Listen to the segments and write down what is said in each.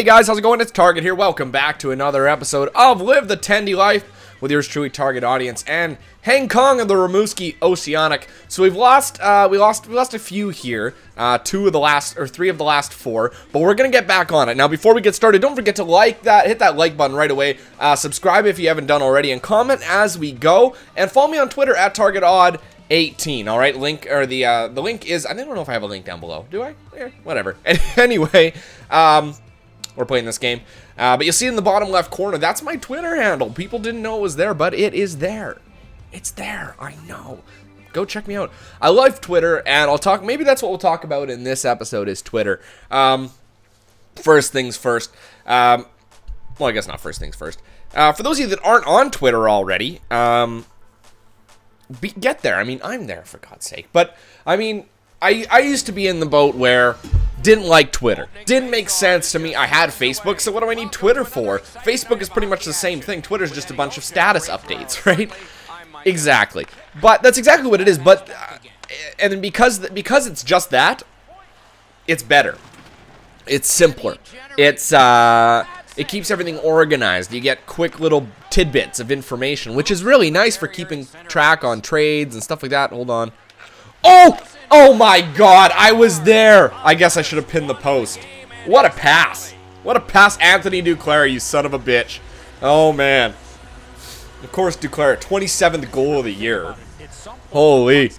Hey guys, how's it going? It's Target here. Welcome back to another episode of Live the Tendy Life with yours truly, Target Audience, and Heng Kong of the Rimouski Oceanic. So we lost a few here, three of the last four, but we're gonna get back on it. Now, before we get started, don't forget to hit that like button right away. Subscribe if you haven't done already, and comment as we go. And follow me on Twitter at TargetAud18. All right, the link is, I don't know if I have a link down below. Do I? Yeah, whatever. Anyway, we're playing this game. But you'll see in the bottom left corner, that's my Twitter handle. People didn't know it was there, but it is there. It's there. I know. Go check me out. I love Twitter, and maybe that's what we'll talk about in this episode is Twitter. First things first. Well, I guess not first things first. For those of you that aren't on Twitter already, get there. I mean, I'm there, for God's sake. But, I mean, I used to be in the boat where didn't like Twitter. Didn't make sense to me. I had Facebook, so what do I need Twitter for? Facebook is pretty much the same thing. Twitter's just a bunch of status updates, right? Exactly. But that's exactly what it is. But and then because it's just that, it's better. It's simpler. It keeps everything organized. You get quick little tidbits of information, which is really nice for keeping track on trades and stuff like that. Hold on. Oh my God, I was there. I guess I should have pinned the post. What a pass. What a pass, Anthony Duclair, you son of a bitch. Oh, man. Of course, Duclair, 27th goal of the year. Holy.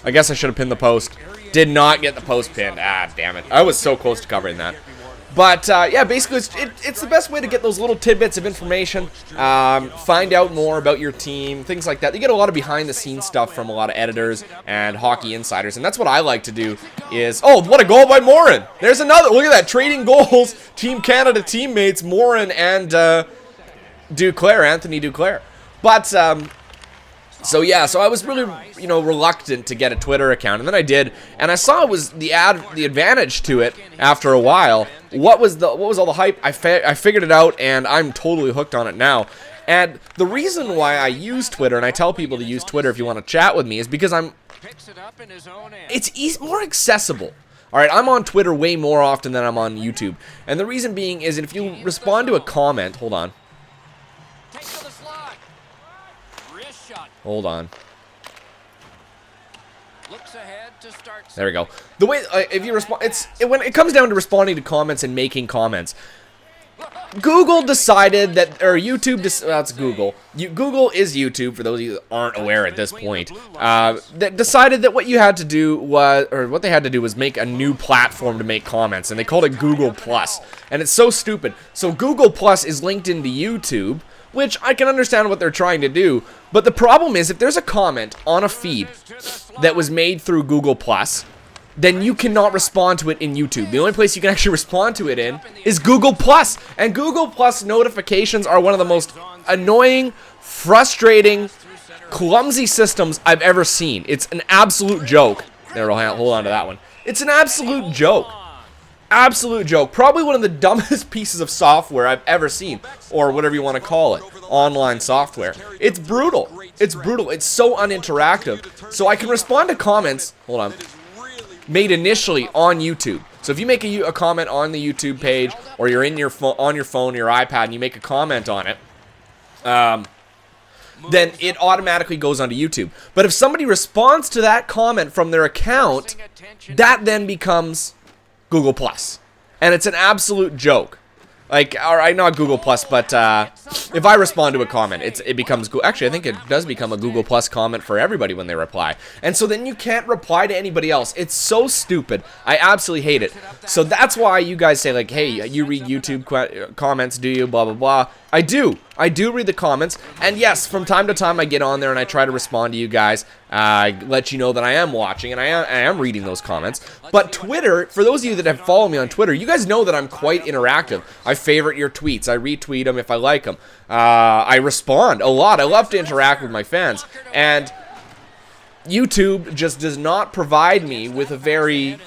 I guess I should have pinned the post. Did not get the post pinned. Ah, damn it. I was so close to covering that. But, yeah, basically, it's the best way to get those little tidbits of information, find out more about your team, things like that. You get a lot of behind-the-scenes stuff from a lot of editors and hockey insiders, and that's what I like to do is... Oh, what a goal by Morin! There's another! Look at that, trading goals, Team Canada teammates, Morin and Duclair, Anthony Duclair. But, so yeah, so I was really, reluctant to get a Twitter account, and then I did, and I saw it was the advantage to it after a while. What was all the hype? I figured it out, and I'm totally hooked on it now. And the reason why I use Twitter, and I tell people to use Twitter if you want to chat with me, is because it's more accessible. All right, I'm on Twitter way more often than I'm on YouTube, and the reason being is if you respond to a comment, hold on. Hold on. There we go. The way if you respond, when it comes down to responding to comments and making comments, Google decided that, or YouTube, that's Google. Google is YouTube, for those of you that aren't aware at this point. That decided that what you had to do was, or what they had to do was make a new platform to make comments, and they called it Google Plus. And it's so stupid. So Google Plus is linked into YouTube, which I can understand what they're trying to do, but the problem is if there's a comment on a feed that was made through Google Plus, then you cannot respond to it in YouTube. The only place you can actually respond to it in is Google Plus, and Google Plus notifications are one of the most annoying, frustrating, clumsy systems I've ever seen. It's an absolute joke. There, hold on to that one. It's an absolute joke. Absolute joke. Probably one of the dumbest pieces of software I've ever seen, or whatever you want to call it, online software. It's brutal. It's brutal. It's so uninteractive. So I can respond to comments, hold on, made initially on YouTube. So if you make a comment on the YouTube page, or you're in on your phone or your iPad and you make a comment on it, then it automatically goes onto YouTube. But if somebody responds to that comment from their account, that then becomes Google Plus, and it's an absolute joke. Like, all right, not Google Plus, but if I respond to a comment, it becomes actually I think it does become a Google Plus comment for everybody when they reply, and so then you can't reply to anybody else. It's so stupid. I absolutely hate it. So that's why you guys say like, hey, you read YouTube comments, do you? Blah blah blah. I do read the comments, and yes, from time to time I get on there and I try to respond to you guys, let you know that I am watching and I am reading those comments. But Twitter, for those of you that have followed me on Twitter, you guys know that I'm quite interactive. I favorite your tweets, I retweet them if I like them, I respond a lot. I love to interact with my fans, and YouTube just does not provide me with a very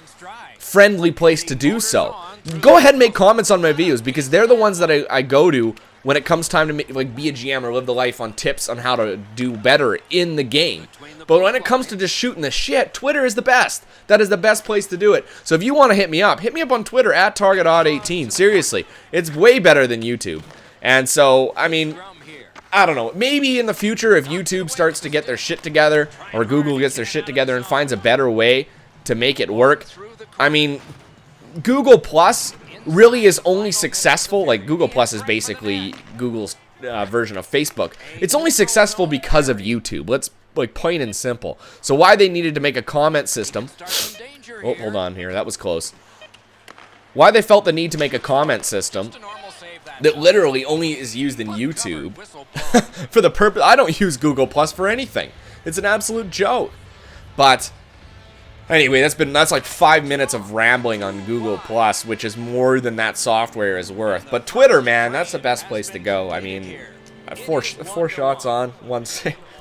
friendly place to do so. Go ahead and make comments on my videos, because they're the ones that I go to when it comes time to like be a GM or live the life on tips on how to do better in the game. But when it comes to just shooting the shit, Twitter is the best. That is the best place to do it. So if you want to hit me up on Twitter at TargetOdd18. Seriously, it's way better than YouTube. And so, I mean, I don't know. Maybe in the future, if YouTube starts to get their shit together, or Google gets their shit together and finds a better way to make it work. I mean, Google Plus really is only successful. Like, Google Plus is basically Google's version of Facebook. It's only successful because of YouTube. Let's, like, plain and simple. So why they needed to make a comment system. Oh, hold on here. That was close. Why they felt the need to make a comment system that literally only is used in YouTube for the purpose. I don't use Google Plus for anything. It's an absolute joke. But anyway, that's like 5 minutes of rambling on Google Plus, which is more than that software is worth. But Twitter, man, that's the best place to go. I mean, four shots on,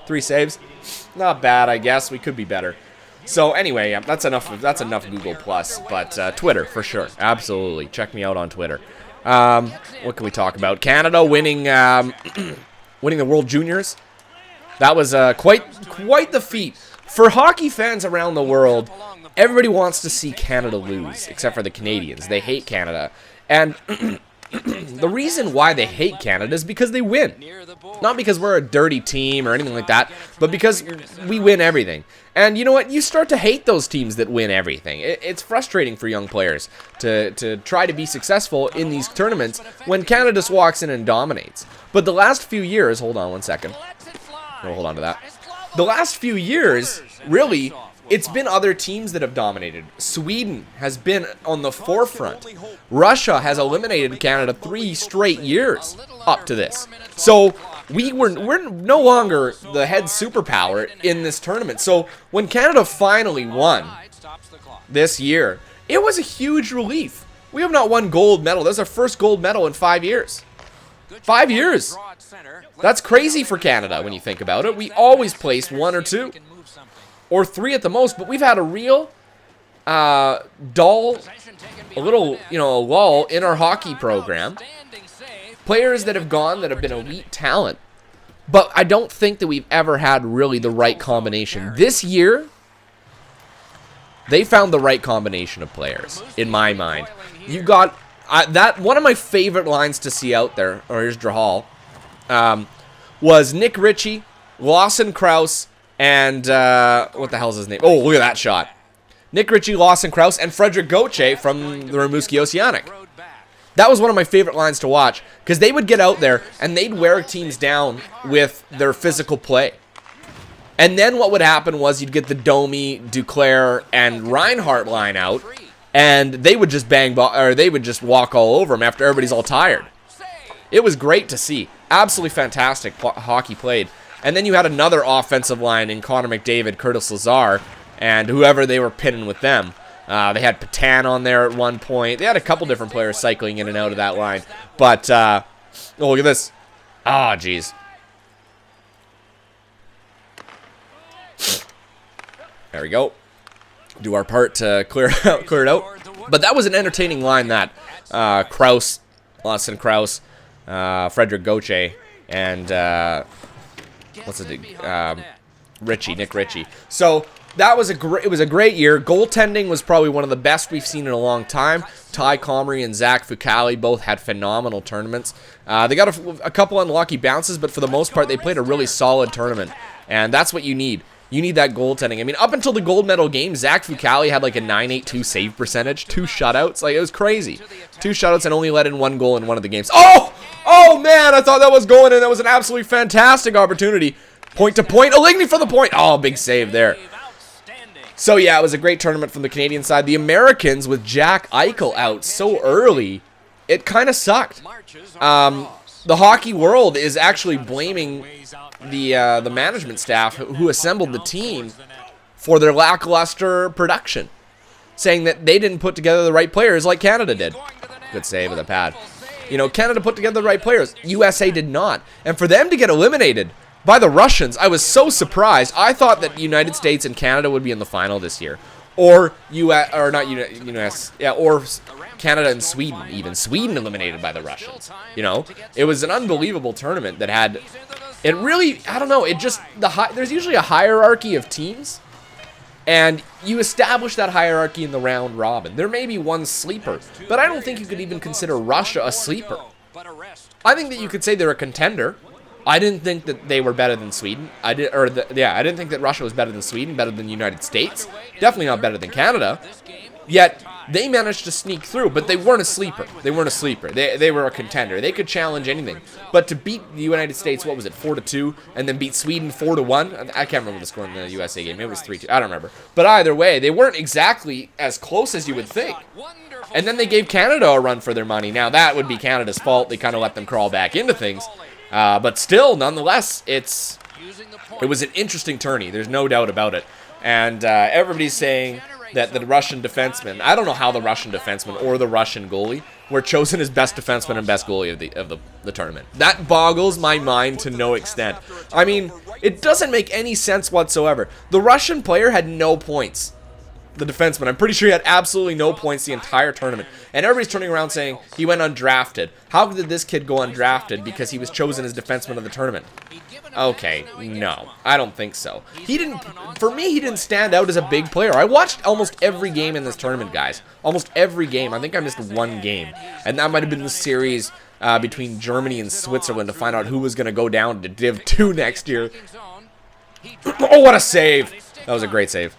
3 saves, not bad, I guess. We could be better. So anyway, that's enough Google Plus. But Twitter for sure, absolutely. Check me out on Twitter. What can we talk about? Canada winning winning the World Juniors. That was quite the feat. For hockey fans around the world, everybody wants to see Canada lose, except for the Canadians. They hate Canada. And the reason why they hate Canada is because they win. Not because we're a dirty team or anything like that, but because we win everything. And you know what? You start to hate those teams that win everything. It's frustrating for young players to try to be successful in these tournaments when Canada just walks in and dominates. But the last few years, hold on one second. No, hold on to that. The last few years, really, it's been other teams that have dominated. Sweden has been on the forefront. Russia has eliminated Canada 3 straight years up to this. So we're no longer the head superpower in this tournament. So when Canada finally won this year, it was a huge relief. We have not won gold medal. That's our first gold medal in 5 years. 5 years. That's crazy for Canada when you think about it. We always place 1 or 2. Or 3 at the most, but we've had a real dull, a little, a lull in our hockey program. Players that have gone that have been elite talent. But I don't think that we've ever had really the right combination. This year, they found the right combination of players, in my mind. You got that one of my favorite lines to see out there, or here's Drahal, was Nick Ritchie, Lawson Krause, and, what the hell's his name? Oh, look at that shot. Nick Ritchie, Lawson Krause, and Frederick Gauthier from the Rimouski Oceanic. That was one of my favorite lines to watch, because they would get out there, and they'd wear teams down with their physical play. And then what would happen was you'd get the Domi, Duclair, and Reinhardt line out, and they would just they would just walk all over them after everybody's all tired. It was great to see. Absolutely fantastic hockey played. And then you had another offensive line in Connor McDavid, Curtis Lazar, and whoever they were pinning with them. They had Patan on there at one point. They had a couple different players cycling in and out of that line. But, oh, look at this. Ah, jeez. There we go. Do our part to clear it out. But that was an entertaining line, that Krause, Lawson Krause, Frederick Gauthier, and Nick Ritchie. So that was it was a great year. Goaltending was probably one of the best we've seen in a long time. Ty Comrie and Zach Fucale both had phenomenal tournaments. They got a couple unlucky bounces, but for the most part, they played a really solid tournament. And that's what you need. You need that goaltending. I mean, up until the gold medal game, Zach Fucale had like a .982 save percentage, 2 shutouts. Like, it was crazy. 2 shutouts and only let in 1 goal in one of the games. Oh! Oh, man, I thought that was going in. That was an absolutely fantastic opportunity. Point to point. Oligny for the point. Oh, big save there. So, yeah, it was a great tournament from the Canadian side. The Americans, with Jack Eichel out so early, it kind of sucked. The hockey world is actually blaming the management staff who assembled the team for their lackluster production, saying that they didn't put together the right players like Canada did. Good save with a pad. Canada put together the right players. USA did not. And for them to get eliminated by the Russians, I was so surprised. I thought that the United States and Canada would be in the final this year. Or US, or not US, yeah, or Canada and Sweden, even. Sweden eliminated by the Russians. You know, it was an unbelievable tournament that had, it really, I don't know, it just, there's usually a hierarchy of teams, and you establish that hierarchy in the round robin. There may be one sleeper, but I don't think you could even consider Russia a sleeper. I think that you could say they're a contender. I didn't think that they were better than Sweden. I didn't think that Russia was better than Sweden, better than the United States. Definitely not better than Canada. Yet, they managed to sneak through, but they weren't a sleeper. They weren't a sleeper. They were a contender. They could challenge anything. But to beat the United States, what was it, 4-2, and then beat Sweden 4-1? I can't remember the score in the USA game. Maybe it was 3-2. I don't remember. But either way, they weren't exactly as close as you would think. And then they gave Canada a run for their money. Now, that would be Canada's fault. They kind of let them crawl back into things. But still, nonetheless, it was an interesting tourney. There's no doubt about it. And everybody's saying that the Russian defenseman, I don't know how the Russian defenseman or the Russian goalie were chosen as best defenseman and best goalie of the tournament. That boggles my mind to no extent. I mean, it doesn't make any sense whatsoever. The Russian player had no points. The defenseman, I'm pretty sure he had absolutely no points the entire tournament. And everybody's turning around saying he went undrafted. How did this kid go undrafted because he was chosen as defenseman of the tournament? Okay, no, I don't think so. For me, he didn't stand out as a big player. I watched almost every game in this tournament, guys. Almost every game. I think I missed one game. And that might have been the series between Germany and Switzerland to find out who was going to go down to Div 2 next year. Oh, what a save. That was a great save.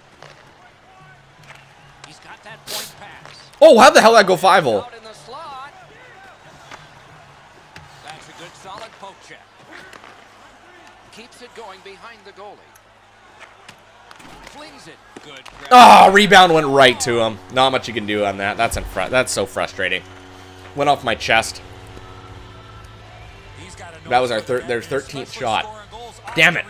Oh, how the hell did that go 5-0? That's a good solid poke check. Keeps it going behind the goalie. Flings it. Good. Oh, rebound went right to him. Not much you can do on that. That's so frustrating. Went off my chest. That was their 13th shot. Damn it.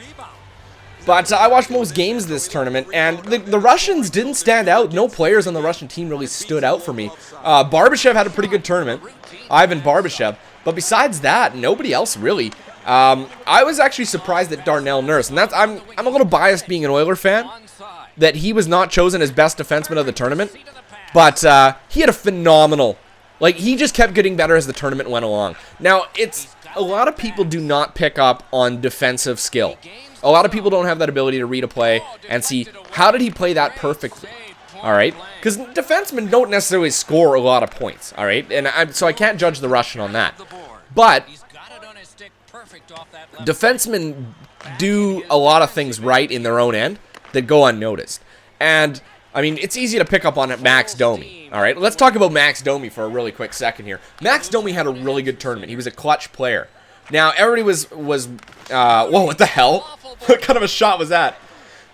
But I watched most games this tournament, and the Russians didn't stand out. No players on the Russian team really stood out for me. Barbashev had a pretty good tournament, Ivan Barbashev. But besides that, nobody else really. I was actually surprised that Darnell Nurse, and that's I'm a little biased being an Oiler fan, that he was not chosen as best defenseman of the tournament. But he had a phenomenal, like, he just kept getting better as the tournament went along. Now, a lot of people do not pick up on defensive skill. A lot of people don't have that ability to read a play and see, how did he play that perfectly? All right? Because defensemen don't necessarily score a lot of points, all right? And so I can't judge the Russian on that. But defensemen do a lot of things right in their own end that go unnoticed. And, I mean, it's easy to pick up on Max Domi, all right? Let's talk about Max Domi for a really quick second here. Max Domi had a really good tournament. He was a clutch player. Now, everybody was whoa, what the hell? What kind of a shot was that?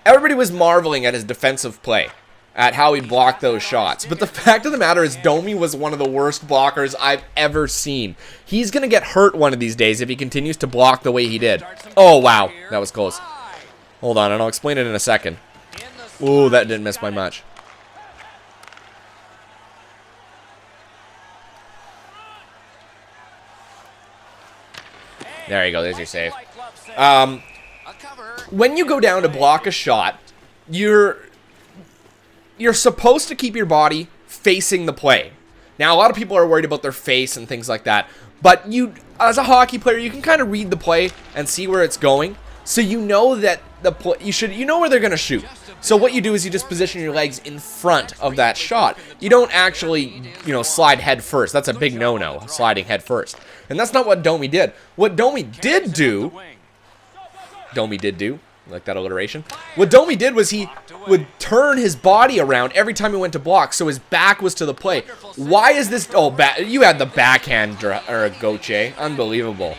Everybody was marveling at his defensive play, at how he blocked those shots. But the fact of the matter is, Domi was one of the worst blockers I've ever seen. He's going to get hurt one of these days if he continues to block the way he did. Oh, wow. That was close. Hold on, and I'll explain it in a second. Ooh, that didn't miss by much. There you go. There's your save. When you go down to block a shot, you're supposed to keep your body facing the play. Now, a lot of people are worried about their face and things like that. But you, as a hockey player, you can kind of read the play and see where it's going. So you know that you know where they're going to shoot. So what you do is you just position your legs in front of that shot. You don't actually, slide head first. That's a big no-no, sliding head first. And that's not what Domi did. What Domi did do, like that alliteration. What Domi did was he would turn his body around every time he went to block, so his back was to the play. Why is this? Oh, you had the backhand or a Goche. Unbelievable.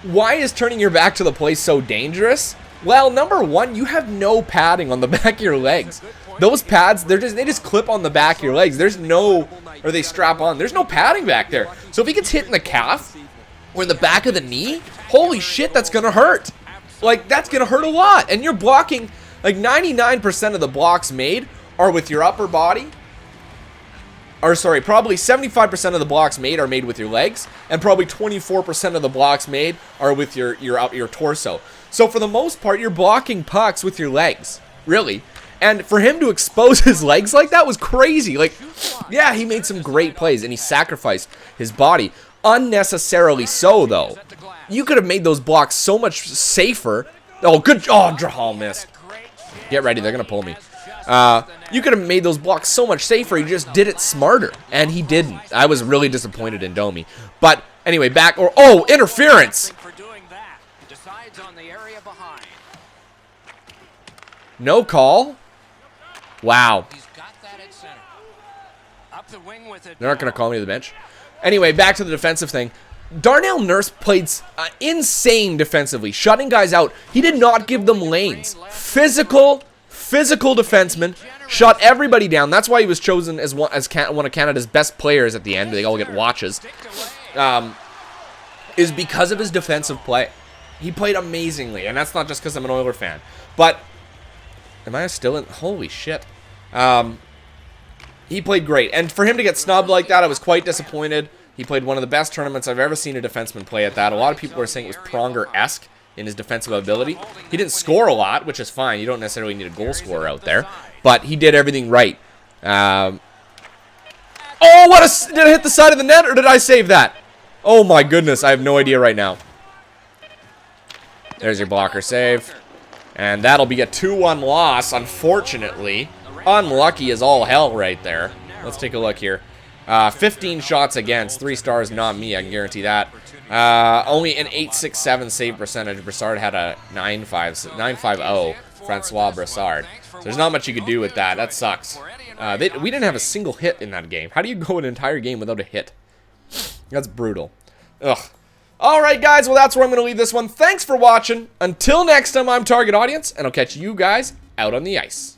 Why is turning your back to the play so dangerous? Well, number one, you have no padding on the back of your legs. Those pads, they just clip on the back of your legs. Or they strap on. There's no padding back there. So if he gets hit in the calf or in the back of the knee, holy shit, that's gonna hurt. Like, that's gonna hurt a lot. And you're blocking, like 99% of the blocks made are with your upper body. Or sorry, probably 75% of the blocks made are made with your legs, and probably 24% of the blocks made are with your torso. So for the most part, you're blocking pucks with your legs, really. And for him to expose his legs like that was crazy. Like, yeah, he made some great plays, and he sacrificed his body. Unnecessarily so, though. You could have made those blocks so much safer. Oh, good. Oh, Drahal missed. Get ready. They're going to pull me. You could have made those blocks so much safer. He just did it smarter, and he didn't. I was really disappointed in Domi. But anyway, back. Oh, interference. No call. Wow. They're not going to call me to the bench. Anyway, back to the defensive thing. Darnell Nurse played insane defensively, shutting guys out. He did not give them lanes. Physical defenseman, shut everybody down. That's why he was chosen as one of Canada's best players at the end. They all get watches. Is because of his defensive play. He played amazingly, and that's not just because I'm an Oiler fan. But, am I still in? Holy shit. He played great, and for him to get snubbed like that, I was quite disappointed. He played one of the best tournaments I've ever seen a defenseman play at that. A lot of people are saying it was Pronger-esque in his defensive ability. He didn't score a lot, which is fine. You don't necessarily need a goal scorer out there. But he did everything right. Oh, did I hit the side of the net, or did I save that? Oh my goodness, I have no idea right now. There's your blocker save. And that'll be a 2-1 loss, unfortunately. Unlucky as all hell right there. Let's take a look here. 15 shots against, 3 stars, not me, I can guarantee that. Only an 8.67 save percentage. Brassard had a 9.50, Francois Brassard. So there's not much you could do with that. That sucks. We didn't have a single hit in that game. How do you go an entire game without a hit? That's brutal. Ugh. Alright, guys, well, that's where I'm going to leave this one. Thanks for watching. Until next time, I'm Target Audience, and I'll catch you guys out on the ice.